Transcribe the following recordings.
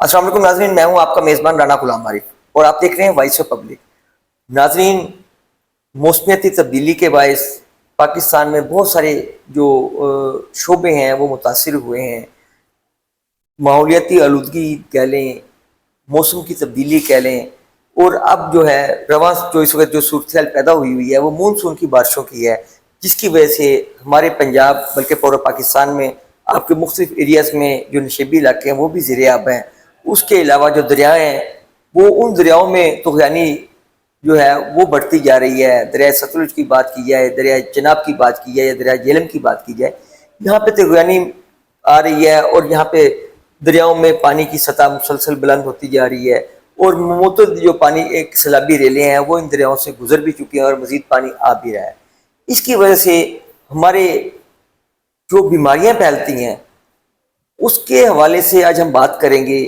السلام علیکم ناظرین، میں ہوں آپ کا میزبان رانا غلام عارف اور آپ دیکھ رہے ہیں وائس آف پبلک۔ ناظرین، موسمیاتی تبدیلی کے باعث پاکستان میں بہت سارے جو شعبے ہیں وہ متاثر ہوئے ہیں۔ ماحولیاتی آلودگی کہہ لیں، موسم کی تبدیلی کہہ لیں، اور اب جو ہے رواں جو اس وقت جو صورتحال پیدا ہوئی ہے وہ مونسون کی بارشوں کی ہے، جس کی وجہ سے ہمارے پنجاب بلکہ پورا پاکستان میں آپ کے مختلف ایریاز میں جو نشیبی علاقے ہیں وہ بھی زیر آب ہیں۔ اس کے علاوہ جو دریائیں ہیں وہ ان دریاؤں میں طغیانی جو ہے وہ بڑھتی جا رہی ہے۔ دریائے ستلج کی بات کی جائے، دریائے چناب کی بات کی جائے یا دریائے جہلم کی بات کی جائے، یہاں پہ طغیانی آ رہی ہے اور یہاں پہ دریاؤں میں پانی کی سطح مسلسل بلند ہوتی جا رہی ہے، اور متعدد جو پانی ایک سیلابی ریلیں ہیں وہ ان دریاؤں سے گزر بھی چکی ہیں اور مزید پانی آ بھی رہا ہے۔ اس کی وجہ سے ہمارے جو بیماریاں پھیلتی ہیں اس کے حوالے سے آج ہم بات کریں گے۔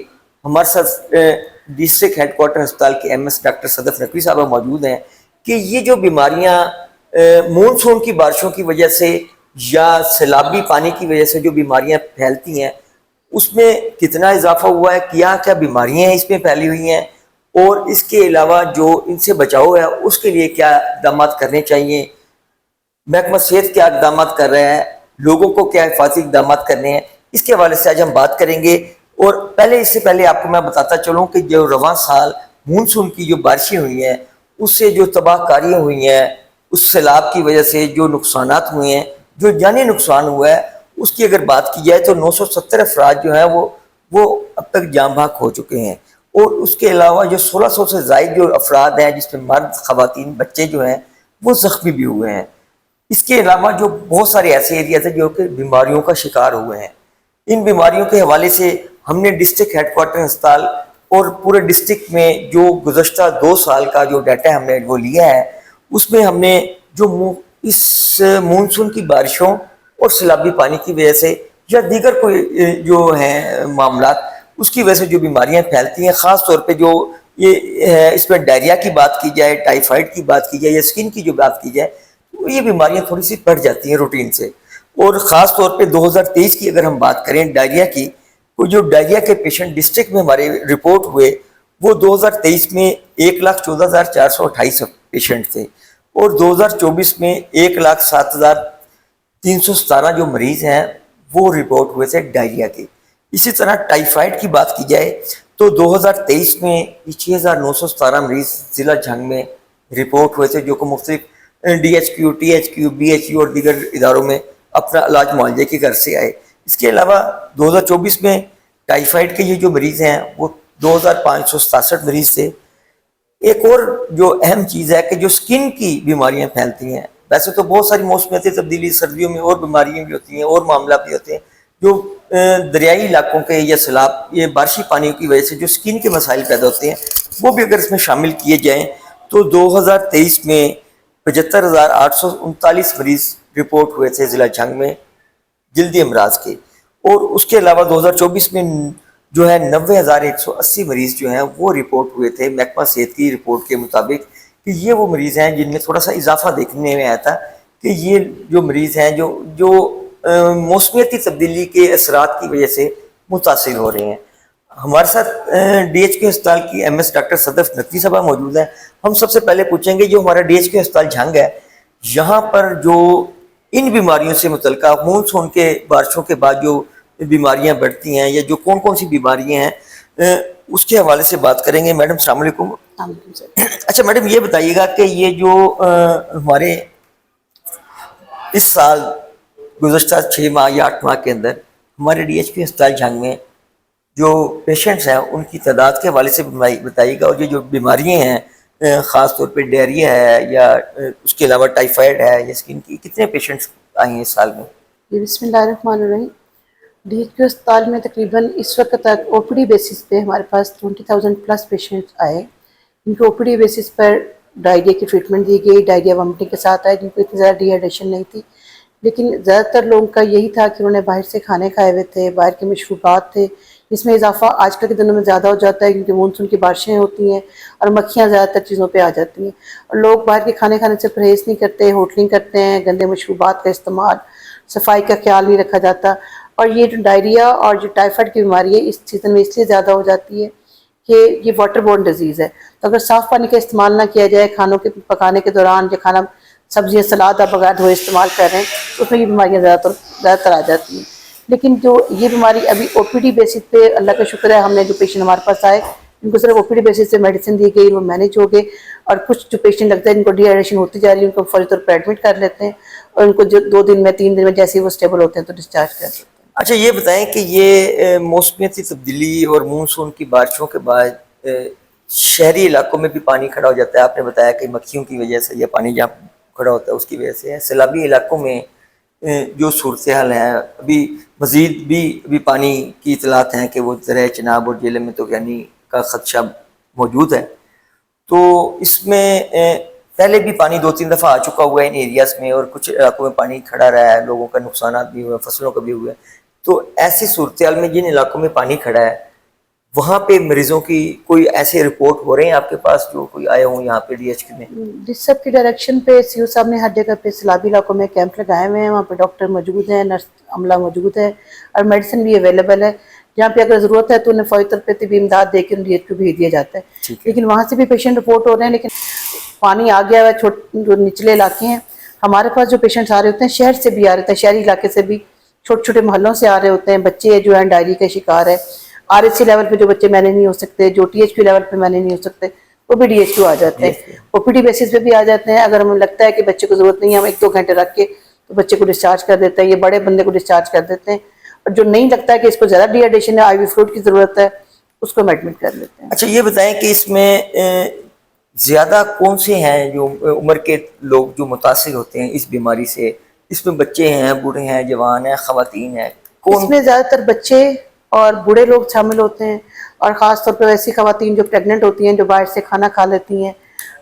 ہمارے ساتھ ڈسٹرکٹ ہیڈ کوارٹر ہسپتال کے ایم ایس ڈاکٹر صدف نقوی صاحبہ موجود ہیں کہ یہ جو بیماریاں مونسون کی بارشوں کی وجہ سے یا سیلابی پانی کی وجہ سے جو بیماریاں پھیلتی ہیں اس میں کتنا اضافہ ہوا ہے، کیا کیا بیماریاں اس میں پھیلی ہوئی ہیں، اور اس کے علاوہ جو ان سے بچاؤ ہے اس کے لیے کیا اقدامات کرنے چاہیے، محکمہ صحت کیا اقدامات کر رہا ہے، لوگوں کو کیا حفاظتی اقدامات کرنے ہیں، اس کے حوالے سے آج ہم بات کریں گے۔ اور اس سے پہلے آپ کو میں بتاتا چلوں کہ جو رواں سال مونسون کی جو بارشیں ہوئی ہیں اس سے جو تباہ کاریاں ہوئی ہیں، اس سیلاب کی وجہ سے جو نقصانات ہوئے ہیں، جو جانی نقصان ہوا ہے، اس کی اگر بات کی جائے تو 970 افراد جو ہیں وہ اب تک جاں بحق ہو چکے ہیں، اور اس کے علاوہ جو 1600 سے زائد جو افراد ہیں جس میں مرد، خواتین، بچے جو ہیں وہ زخمی بھی ہوئے ہیں۔ اس کے علاوہ جو بہت سارے ایسے ایریاز ہیں جو کہ بیماریوں کا شکار ہوئے ہیں۔ ان بیماریوں کے حوالے سے ہم نے ڈسٹرکٹ ہیڈ کوارٹر ہسپتال اور پورے ڈسٹرکٹ میں جو گزشتہ 2 سال کا جو ڈیٹا ہم نے وہ لیا ہے، اس میں ہم نے جو اس مونسون کی بارشوں اور سیلابی پانی کی وجہ سے یا دیگر کوئی جو ہیں معاملات اس کی وجہ سے جو بیماریاں پھیلتی ہیں، خاص طور پہ جو یہ اس میں ڈائریا کی بات کی جائے، ٹائیفائڈ کی بات کی جائے یا اسکن کی جو بات کی جائے، تو یہ بیماریاں تھوڑی سی بڑھ جاتی ہیں روٹین سے۔ اور خاص طور پہ 2023 کی اگر ہم بات کریں ڈائریا کی، وہ جو ڈائریا کے پیشنٹ ڈسٹرکٹ میں ہمارے رپورٹ ہوئے وہ 2023 میں 1,14,428 پیشنٹ تھے، اور 2024 میں 1,07,317 جو مریض ہیں وہ رپورٹ ہوئے تھے ڈائریا کے۔ اسی طرح ٹائیفائڈ کی بات کی جائے تو 2023 میں 6,917 مریض ضلع جھنگ میں رپورٹ ہوئے تھے، جو کہ مختلف D H Q, T H Q, B H U اور دیگر اداروں میں اپنا علاج معالجے کی غرض سے آئے۔ اس کے علاوہ 2024 میں ٹائیفائڈ کے یہ جو مریض ہیں وہ 2,567 مریض تھے۔ ایک اور جو اہم چیز ہے کہ جو سکن کی بیماریاں پھیلتی ہیں، ویسے تو بہت ساری موسمیاتی تبدیلی سردیوں میں اور بیماریاں بھی ہوتی ہیں اور معاملات بھی ہوتے ہیں، جو دریائی علاقوں کے یا سیلاب یہ بارشی پانی کی وجہ سے جو سکن کے مسائل پیدا ہوتے ہیں وہ بھی اگر اس میں شامل کیے جائیں تو 2023 میں 75,839 مریض رپورٹ ہوئے تھے ضلع جھنگ میں جلدی امراض کے، اور اس کے علاوہ 2024 میں جو ہے 90,180 مریض جو ہیں وہ رپورٹ ہوئے تھے محکمہ صحت کی رپورٹ کے مطابق، کہ یہ وہ مریض ہیں جن میں تھوڑا سا اضافہ دیکھنے میں آیا تھا کہ یہ جو مریض ہیں جو موسمیاتی تبدیلی کے اثرات کی وجہ سے متاثر ہو رہے ہیں۔ ہمارے ساتھ ڈی ایچ کے ہسپتال کی ایم ایس ڈاکٹر صدف نقوی صاحبہ موجود ہیں۔ ہم سب سے پہلے پوچھیں گے جو ہمارا ڈی ایچ کے ہسپتال جھنگ ہے، یہاں پر جو ان بیماریوں سے متعلقہ مونسون کے بارشوں کے بعد جو بیماریاں بڑھتی ہیں یا جو کون کون سی بیماریاں ہیں اس کے حوالے سے بات کریں گے۔ میڈم السلام علیکم۔ اچھا میڈم، یہ بتائیے گا کہ یہ جو ہمارے اس سال گزشتہ 6 ماہ یا 8 ماہ کے اندر ہمارے ڈی ایچ پی ہسپتال جھنگ میں جو پیشنٹس ہیں ان کی تعداد کے حوالے سے بتائیے گا، اور یہ جو بیماریاں ہیں خاص طور پہ ڈائریا ہے یا اس کے علاوہ ٹائیفائڈ ہے یا اسکن کی، کتنے پیشنٹس آئے ہیں اس سال میں؟ بسم اللہ الرحمن الرحیم۔ ڈی ایچ کیو اسپتال میں تقریباً اس وقت تک او پی ڈی بیسس پہ ہمارے پاس 20,000 پلس پیشنٹس آئے، جن کو او پی ڈی بیسس پر ڈائریا کی ٹریٹمنٹ دی گئی، ڈائریا وامٹنگ کے ساتھ آئے، جن کو اتنی زیادہ ڈی ہائیڈریشن نہیں تھی، لیکن زیادہ تر لوگوں کا یہی تھا کہ انہوں نے باہر سے کھانے کھائے ہوئے تھے، باہر کے مشروبات تھے، اس میں اضافہ آج کل کے دنوں میں زیادہ ہو جاتا ہے کیونکہ مونسون کی بارشیں ہوتی ہیں اور مکھیاں زیادہ تر چیزوں پہ آ جاتی ہیں، اور لوگ باہر کے کھانے کھانے سے پرہیز نہیں کرتے، ہوٹلنگ کرتے ہیں، گندے مشروبات کا استعمال، صفائی کا خیال نہیں رکھا جاتا، اور یہ جو ڈائریا اور جو ٹائیفائڈ کی بیماری ہے اس سیزن میں اس لیے زیادہ ہو جاتی ہے کہ یہ واٹر بورن ڈیزیز ہے. تو اگر صاف پانی کا استعمال نہ کیا جائے کھانوں کے پکانے کے دوران، یا کھانا سبزیاں سلاد آپ بغیر دھوئے استعمال کر رہے ہیں تو اس میں یہ بیماریاں زیادہ تر آ جاتی ہیں. لیکن جو یہ بیماری ابھی او پی ڈی بیسس پہ اللہ کا شکر ہے، ہم نے جو پیشنٹ ہمارے پاس آئے ان کو صرف او پی ڈی بیسس سے میڈیسن دی گئی، وہ مینیج ہو گئے. اور کچھ جو پیشنٹ لگتا ہے ان کو ڈی ہائیڈریشن ہوتی جا رہی ہے، ان کو فوری طور پر ایڈمٹ کر لیتے ہیں، اور ان کو جو 2 دن میں 3 دن میں جیسے ہی وہ اسٹیبل ہوتے ہیں تو ڈسچارج کر دیتے ہیں. اچھا یہ بتائیں کہ یہ موسمیاتی تبدیلی اور مونسون کی بارشوں کے بعد شہری علاقوں میں بھی پانی کھڑا ہو جاتا ہے. آپ نے بتایا کہ مکھیوں کی وجہ سے یہ پانی جہاں کھڑا ہوتا ہے اس کی وجہ سے ہے. سیلابی علاقوں میں جو صورتحال ہے ابھی مزید بھی ابھی پانی کی اطلاعات ہیں کہ وہ ذرائع چناب اور جیلے میں تو یعنی کا خدشہ موجود ہے. تو اس میں پہلے بھی پانی 2-3 دفعہ آ چکا ہوا ہے ان ایریاز میں، اور کچھ علاقوں میں پانی کھڑا رہا ہے، لوگوں کا نقصانات بھی ہوئے، فصلوں کا بھی ہوئے. تو ایسی صورتحال میں جن علاقوں میں پانی کھڑا ہے وہاں پہ مریضوں کی کوئی ایسے رپورٹ ہو رہے ہیں آپ کے پاس جو کوئی آئے ہوں یہاں پہ ڈی ایچ کیو میں؟ ڈس صاحب کی ڈائریکشن پہ سی او صاحب نے ہر جگہ پہ سیلابی علاقوں میں کیمپ لگائے ہوئے ہیں، وہاں پہ ڈاکٹر موجود ہیں، نرس عملہ موجود ہے، اور میڈیسن بھی اویلیبل ہے. جہاں پہ اگر ضرورت ہے تو انہیں فوری طور پہ طبی امداد دے کے ڈی ایچ کیو بھیج دیا جاتا ہے. لیکن وہاں سے بھی پیشنٹ رپورٹ ہو رہے ہیں، لیکن پانی آ گیا ہے جو نچلے علاقے ہیں. ہمارے پاس جو پیشنٹس آ رہے ہوتے ہیں شہر سے بھی آ رہے ہوتے ہیں، شہری علاقے سے بھی چھوٹے چھوٹے محلوں سے آ رہے ہوتے ہیں. بچے جو ہیں ڈائری کا شکار ہے، آر ایس سی لیول پہ جو بچے مینیج نہیں ہو سکتے، جو ٹی ایچ کیو لیول پہ مینیج نہیں ہو سکتے، وہ بھی ڈی ایچ کیو آ جاتے ہیں، او پی ڈی بیسس پہ بھی آ جاتے ہیں. اگر ہمیں لگتا ہے کہ بچے کو ضرورت نہیں ہے، ہم 1-2 گھنٹے رکھ کے تو بچے کو ڈسچارج کر دیتے ہیں، یہ بڑے بندے کو ڈسچارج کر دیتے ہیں. اور جو نہیں لگتا ہے کہ اس کو زیادہ ڈی ہائیڈریشن ہے، آئی وی فلوئڈ کی ضرورت ہے، اس کو ہم ایڈمٹ کر لیتے ہیں. اچھا یہ بتائیں کہ اس میں زیادہ کون سے ہیں جو عمر کے لوگ جو متاثر ہوتے ہیں اس بیماری سے؟ اس میں بچے ہیں، بوڑھے ہیں، جوان ہیں، خواتین ہیں، اس میں زیادہ تر بچے اور بوڑھے لوگ شامل ہوتے ہیں، اور خاص طور پہ ایسی خواتین جو پریگننٹ ہوتی ہیں، جو باہر سے کھانا کھا لیتی ہیں،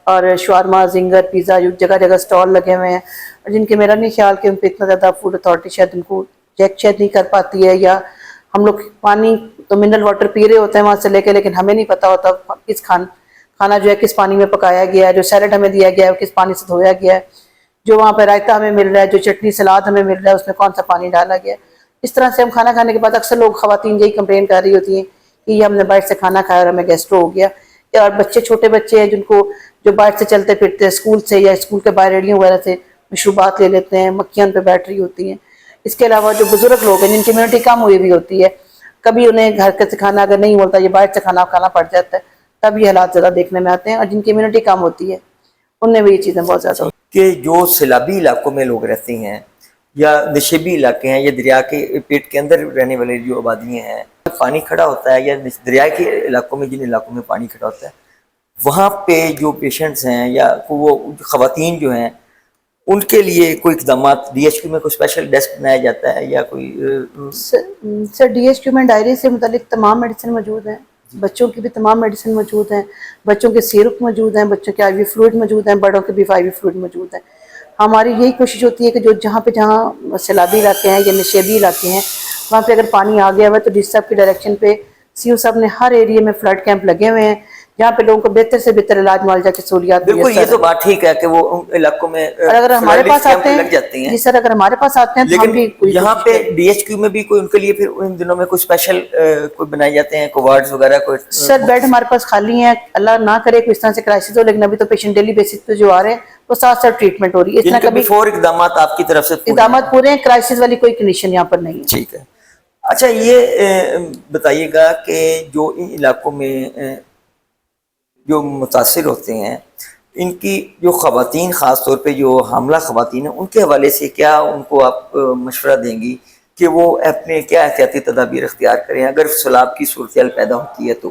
اور شاورما، زنگر، پیزا جو جگہ جگہ سٹال لگے ہوئے ہیں، اور جن کے میرا نہیں خیال کہ ان پہ اتنا زیادہ فوڈ اتھارٹی شاید ان کو چیک شاید نہیں کر پاتی ہے، یا ہم لوگ پانی تو منرل واٹر پی رہے ہوتے ہیں وہاں سے لے کے، لیکن ہمیں نہیں پتہ ہوتا کس کھانا جو ہے کس پانی میں پکایا گیا ہے، جو سیلڈ ہمیں دیا گیا ہے وہ کس پانی سے دھویا گیا ہے، جو وہاں پہ رائتا ہمیں مل رہا ہے، جو چٹنی سلاد ہمیں مل رہا ہے اس میں کون سا پانی ڈالا گیا ہے. اس طرح سے ہم کھانا کھانے کے بعد اکثر لوگ خواتین یہی کمپلین کر رہی ہوتی ہیں کہ یہ ہم نے باہر سے کھانا کھایا اور ہمیں گیسٹرو ہو گیا. اور بچے چھوٹے بچے ہیں جن کو جو باہر سے چلتے پھرتے ہیں اسکول سے یا اسکول کے باہر ریڑیوں وغیرہ سے مشروبات لے لیتے ہیں، مکھیاں ان پہ بیٹھ رہی ہوتی ہیں. اس کے علاوہ جو بزرگ لوگ ہیں جن کی امیونٹی کم ہوئی بھی ہوتی ہے، کبھی انہیں گھر کا کھانا اگر نہیں ملتا یہ باہر سے کھانا کھانا پڑ جاتا ہے، تب یہ حالات زیادہ دیکھنے میں آتے ہیں. اور جن کی امیونٹی کم ہوتی ہے ان میں بھی یہ چیزیں بہت زیادہ ہوتی کہ جو سیلابی علاقوں میں لوگ رہتے ہیں یا نشیبی علاقے ہیں یا دریا کے پیٹ کے اندر رہنے والے جو آبادیاں ہیں، پانی کھڑا ہوتا ہے یا دریا کے علاقوں میں جن علاقوں میں پانی کھڑا ہوتا ہے وہاں پہ جو پیشنٹس ہیں یا وہ خواتین جو ہیں ان کے لیے کوئی اقدامات ڈی ایچ کیو میں کوئی اسپیشل ڈیسک بنایا جاتا ہے یا کوئی سر ڈی ایچ کیو میں ڈائری سے متعلق تمام میڈیسن موجود ہیں، بچوں کی بھی تمام میڈیسن موجود ہیں، بچوں کے سیرپ موجود ہیں، بچوں کے آئی وی فلوئڈ موجود ہیں، بڑوں کے بھی آئی وی فلوئڈ موجود ہیں. ہماری یہی کوشش ہوتی ہے کہ جہاں سیلابی علاقے ہیں یا نشیبی علاقے ہیں وہاں پہ اگر پانی آ گیا ہوا ہے تو ڈی صاحب کی ڈائریکشن پہ سی او صاحب نے ہر ایریے میں فلڈ کیمپ لگے ہوئے ہیں جہاں پہ لوگوں کو بہتر سے بہتر علاج معالجہ کی سہولیات بالکل یہ تو بات ٹھیک ہے کہ وہ علاقوں میں اور اگر ہمارے پاس آتے ہیں لگ جاتے ہیں. جی سر، اگر ہمارے پاس آتے ہیں تو ہم لیکن بھی پوری یہاں کوشش پہ کریں. ڈی ایچ کیو میں بھی کوئی ان کے لیے پھر ان دنوں میں کوئی اسپیشل کوئی بنائے جاتے ہیں کوئی وارڈز وغیرہ کوئی سر بیڈ ہمارے پاس خالی ہیں، اللہ نہ کرے کوئی اس طرح سے کرائسس ہو، لیکن ابھی تو پیشنٹ ڈیلی بیسس پہ جو آ رہے ہیں وہ ساتھ ساتھ ٹریٹمنٹ ہو رہی ہے. اس جن طرح کے کبھی بیفور اقدامات آپ کی طرف سے اقدامات پورے ہیں، کرائسس والی کوئی کنڈیشن یہاں پر نہیں ہے. ٹھیک ہے. اچھا یہ بتائیے گا کہ جو ان علاقوں میں جو متاثر ہوتے ہیں ان کی جو خواتین خاص طور پہ جو حاملہ خواتین ہیں ان کے حوالے سے کیا ان کو آپ مشورہ دیں گی کہ وہ اپنے کیا احتیاطی تدابیر اختیار کریں اگر سیلاب کی صورتحال پیدا ہوتی ہے تو؟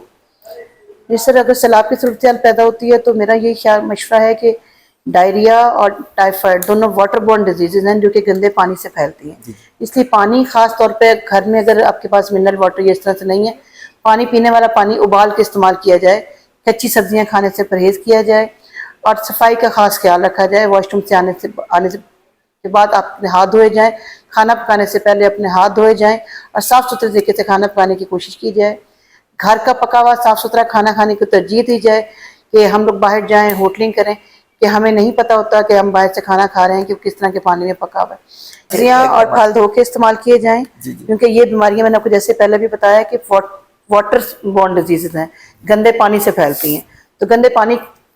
جی سر، اگر سیلاب کی صورتحال پیدا ہوتی ہے تو میرا یہی خیال مشورہ ہے کہ ڈائریا اور ٹائیفائڈ دونوں واٹر بورن ڈیزیزز ہیں جو کہ گندے پانی سے پھیلتی ہیں. اس لیے پانی خاص طور پہ گھر میں اگر آپ کے پاس منرل واٹر یا اس طرح سے نہیں ہے، پانی پینے والا پانی ابال کے استعمال کیا جائے، کچی سبزیاں کھانے سے پرہیز کیا جائے، اور صفائی کا خاص خیال رکھا جائے. واش روم سے آنے کے بعد آپ اپنے ہاتھ دھوئے جائیں، کھانا پکانے سے پہلے اپنے ہاتھ دھوئے جائیں، اور صاف ستھرے طریقے سے کھانا پکانے کی کوشش کی جائے. گھر کا پکا ہوا صاف ستھرا کھانا کھانے کو ترجیح دی جائے کہ ہم لوگ باہر جائیں ہوٹلنگ کریں کہ ہمیں نہیں پتہ ہوتا کہ ہم باہر سے کھانا کھا رہے ہیں کہ کس طرح کے پانی میں پکا ہوا ہے. سبزیاں اور پھل دھو کے استعمال کیے جائیں کیونکہ یہ بیماریاں میں نے آپ کو جیسے پہلے بھی بتایا کہ واٹر بورن ڈیزیزز ہیں, گندے پانی سے پھیلتی ہیں. تو گندے پانی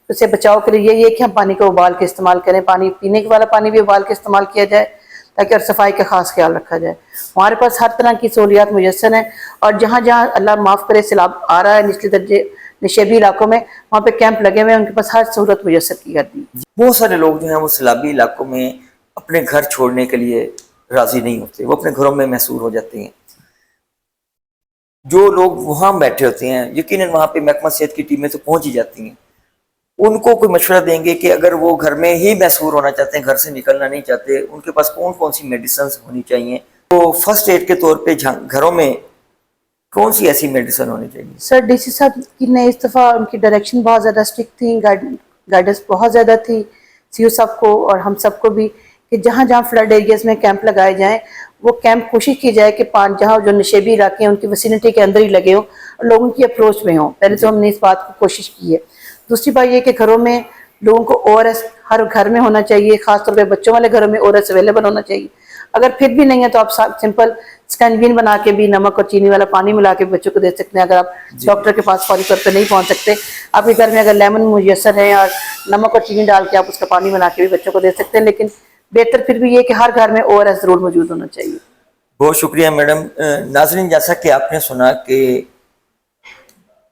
سے بچاؤ کے لیے یہ ہے کہ ہم پانی کو ابال کے استعمال کریں, پانی پینے والا پانی بھی ابال کے استعمال کیا جائے تاکہ اور صفائی کا خاص خیال رکھا جائے. ہمارے پاس ہر طرح کی سہولیات میسر ہیں, اور جہاں جہاں اللہ معاف کرے سیلاب آ رہا ہے نچلے درجے نشیبی علاقوں میں, وہاں پہ کیمپ لگے ہوئے ہیں, ان کے پاس ہر سہولت میسر کی جاتی ہے. بہت سارے لوگ جو ہیں وہ سیلابی علاقوں میں اپنے گھر چھوڑنے کے لیے راضی نہیں ہوتے, وہ اپنے گھروں میں محصور ہو جاتے ہیں. جو لوگ وہاں بیٹھے ہوتے ہیں یقیناً وہاں پہ محکمہ صحت کی ٹیمیں تو پہنچ ہی جاتی ہیں, ان کو کوئی مشورہ دیں گے کہ اگر وہ گھر میں ہی محصور ہونا چاہتے ہیں, گھر سے نکلنا نہیں چاہتے, ان کے پاس کون کون سی میڈیسنز ہونی چاہیے, تو فرسٹ ایڈ کے طور پہ گھروں میں کون سی ایسی میڈیسن ہونی چاہیے؟ سر ڈی سی صاحب کی نے اس دفعہ ان کی ڈائریکشن بہت زیادہ اسٹرکٹ تھی, گائیڈنس بہت زیادہ تھی سی او صاحب کو اور ہم سب کو بھی, کہ جہاں جہاں فلڈ ایریاز میں کیمپ لگائے جائیں وہ کیمپ کوشش کی جائے کہ جہاں جو نشیبی علاقے ہیں ان کی ویسینٹی کے اندر ہی لگے ہوں اور لوگوں کی اپروچ میں ہوں. پہلے تو ہم نے اس بات کو کوشش کی ہے. دوسری بات یہ کہ گھروں میں لوگوں کو او آر ایس ہر گھر میں ہونا چاہیے, خاص طور پہ بچوں والے گھروں میں او آر ایس اویلیبل ہونا چاہیے. اگر پھر بھی نہیں ہے تو آپ سمپل اسکنجبین بنا کے بھی نمک اور چینی والا پانی ملا کے بچوں کو دے سکتے ہیں. اگر آپ ڈاکٹر کے پاس فوری طور پہ نہیں پہنچ سکتے, آپ کے گھر میں اگر لیمن میسر ہے اور نمک اور چینی ڈال کے آپ اس کا پانی بنا کے بھی بچوں کو دے سکتے ہیں, لیکن بہتر پھر بھی یہ کہ ہر گھر میں او آر ایس ضرور موجود ہونا چاہیے. بہت شکریہ میڈم. ناظرین, جیسا کہ آپ نے سنا کہ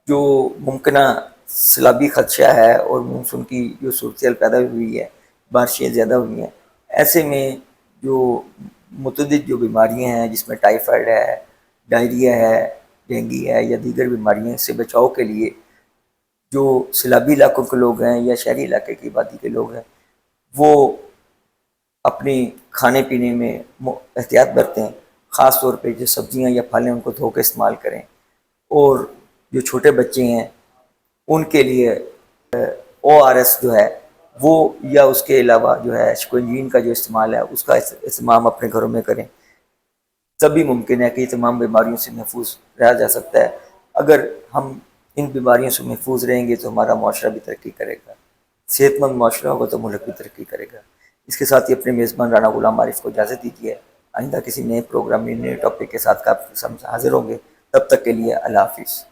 جو ممکنہ سیلابی خدشہ ہے اور مونسون کی جو صورتحال پیدا ہوئی ہے, بارشیں زیادہ ہوئی ہیں, ایسے میں جو متعدد جو بیماریاں ہیں جس میں ٹائیفائڈ ہے, ڈائریا ہے, ڈینگی ہے یا دیگر بیماریاں سے بچاؤ کے لیے جو سیلابی علاقوں کے لوگ ہیں یا شہری علاقے کی آبادی کے لوگ ہیں وہ اپنی کھانے پینے میں احتیاط برتیں, خاص طور پہ جو سبزیاں یا پھل ہیں ان کو دھو کے استعمال کریں, اور جو چھوٹے بچے ہیں ان کے لیے او آر ایس جو ہے وہ یا اس کے علاوہ جو ہے شکنجین کا جو استعمال ہے اس کا استعمال اپنے گھروں میں کریں. تبھی ممکن ہے کہ یہ تمام بیماریوں سے محفوظ رہا جا سکتا ہے. اگر ہم ان بیماریوں سے محفوظ رہیں گے تو ہمارا معاشرہ بھی ترقی کرے گا, صحت مند معاشرہ ہوگا تو ملک بھی ترقی کرے گا. اس کے ساتھ ہی اپنے میزبان رانا غلام عارف کو اجازت دیجیے. آئندہ کسی نئے پروگرام میں نئے ٹاپک کے ساتھ آپ حاضر ہوں گے. تب تک کے لیے اللہ حافظ.